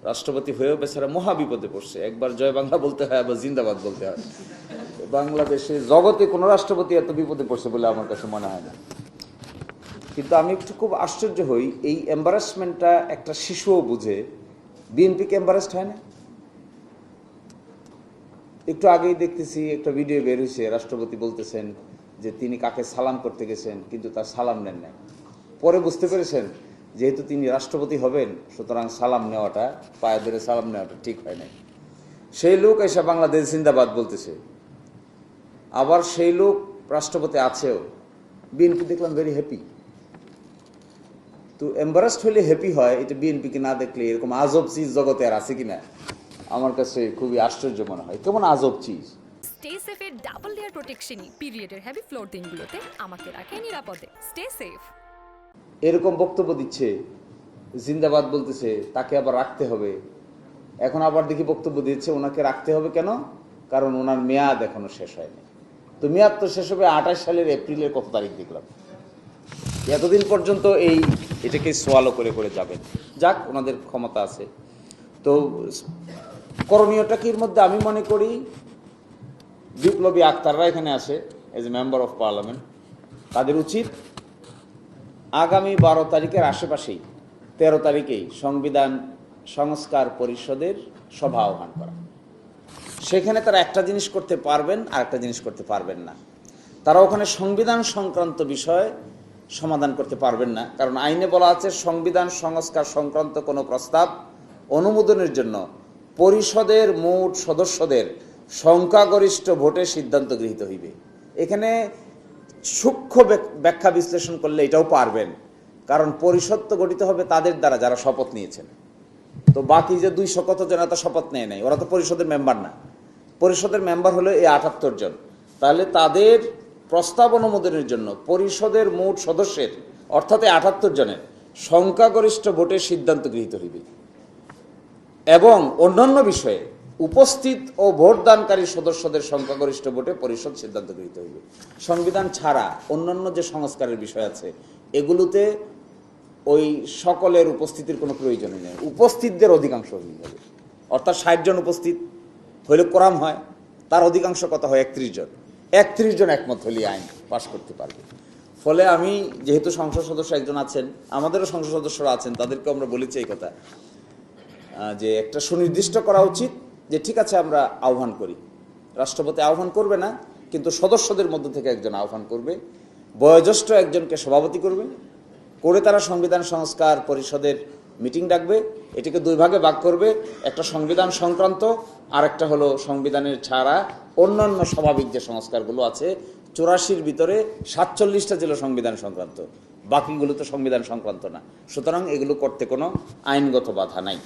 রাষ্ট্রপতি হয়েও বেচারা মহা বিপদে পড়ছে। একবার জয় বাংলা বলতে হয়, আবার জিন্দাবাদ বলতে হয়। বাংলাদেশে জগতে কোনো রাষ্ট্রপতি এত বিপদে পড়ছে বলে আমার কাছে মনে হয় না। কিন্তু আমি একটু খুব আশ্চর্য হই, এই এম্বারাসমেন্টটা একটা শিশুও বুঝে। বিএনপিকে এম্বারাসড হয় না? একটু আগেই দেখতেছি একটা ভিডিও বের হয়েছে, রাষ্ট্রপতি বলতেছেন যে তিনি কাকে সালাম করতে গেছেন কিন্তু তার সালাম নেন নাই। পরে বুঝতে পেরেছেন যেহেতু তিনি রাষ্ট্রপতি হবেন, সুতরাং সালাম নেওয়াটা, পায়ে ধরে সালাম নেওয়াটা ঠিক হয় নাই। সেই লোক এসে বাংলাদেশ জিন্দাবাদ বলতেছে, আবার সেই লোক রাষ্ট্রপতি আছেও। বিএনপি দেখলাম ভেরি হ্যাপি। তো এম্বারাসড হলে হ্যাপি হয়, এটা বিএনপিকে না দেখলে এরকম আজব চিজ জগতে আর আছে কিনা আমার কাছে খুবই আশ্চর্য মনে হয়। কেমন আজব চিজ। স্টে সেফের ডাবল লেয়ার প্রোটেকশনই পিরিয়ডের হেভি ফ্লোর দিনগুলোতে আমাকে রাখে নিরাপদে। Stay safe. এরকম বক্তব্য দিচ্ছে, জিন্দাবাদ বলতেছে, তাকে আবার রাখতে হবে। এখন আবার দেখি বক্তব্য দিচ্ছে ওনাকে রাখতে হবে কেন? কারণ ওনার মেয়াদ এখনো শেষ হয়নি। তো মেয়াদ তো শেষ হবে 28 সালের এপ্রিলের কত তারিখ দেখলাম। এতদিন পর্যন্ত এটাকে সোয়ালো করে করে যাবেন। যাক, ওনাদের ক্ষমতা আছে। তো করণীয়টা কি? এর মধ্যে আমি মনে করি বিপ্লবী আক্তাররা এখানে আসে as a member of parliament, তাদের উচিত আগামী 12 তারিখের আশেপাশেই 13 তারিখেই সংবিধান সংস্কার পরিষদের সভা আহ্বান করা। সেখানে তারা একটা জিনিস করতে পারবেন আর একটা জিনিস করতে পারবেন না। তারা ওখানে সংবিধান সংক্রান্ত বিষয় সমাধান করতে পারবেন না, কারণ আইনে বলা আছে সংবিধান সংস্কার সংক্রান্ত কোনো প্রস্তাব অনুমোদনের জন্য পরিষদের মোট সদস্যদের সংখ্যাগরিষ্ঠ ভোটে সিদ্ধান্ত গৃহীত হইবে। এখানে সূক্ষ্ম ব্যাখ্যা বিশ্লেষণ করলে এটাও পারবেন, কারণ পরিষদ তো গঠিত হবে তাদের দ্বারা যারা শপথ নিয়েছেন। তো বাকি যে 200 কত জন তো শপথ নেয় নাই, ওরা তো পরিষদের মেম্বার না। পরিষদের মেম্বার হলো এই 78 জন। তাহলে তাদের প্রস্তাব অনুমোদনের জন্য পরিষদের মোট সদস্যের, অর্থাৎ 78 জনের সংখ্যাগরিষ্ঠ ভোটে সিদ্ধান্ত গৃহীত হইবে এবং অন্যান্য বিষয়ে উপস্থিত ও ভোটদানকারী সদস্যদের সংখ্যাগরিষ্ঠ ভোটে পরিষদ সিদ্ধান্ত গৃহীত হইবে। সংবিধান ছাড়া অন্যান্য যে সংস্কারের বিষয় আছে এগুলোতে ওই সকলের উপস্থিতির কোনো প্রয়োজনই নেই। উপস্থিতদের অধিকাংশ হয়ে যাবে, অর্থাৎ 60 জন উপস্থিত হইলে কোরাম হয়, তার অধিকাংশ কত হয়? 31 জন। 31 জন একমত হলে আইন পাশ করতে পারবে। ফলে আমি যেহেতু সংসদ সদস্য একজন আছেন, আমাদেরও সংসদ সদস্যরা আছেন, তাদেরকে আমরা বলেছি এই কথা যে একটা সুনির্দিষ্ট করা উচিত যে ঠিক আছে আমরা আহ্বান করি। রাষ্ট্রপতি আহ্বান করবে না, কিন্তু সদস্যদের মধ্য থেকে একজন আহ্বান করবে, বয়োজ্যেষ্ঠ একজনকে সভাপতি করবে, করে তারা সংবিধান সংস্কার পরিষদের মিটিং ডাকবে। এটিকে 2 ভাগে ভাগ করবে, একটা সংবিধান সংক্রান্ত আর একটা হলো সংবিধানের ছাড়া অন্যান্য স্বাভাবিক যে সংস্কারগুলো আছে। 84-র ভিতরে 47টা ছিল সংবিধান সংক্রান্ত, বাকিগুলো তো সংবিধান সংক্রান্ত না। সুতরাং এগুলো করতে কোনো আইনগত বাধা নাই।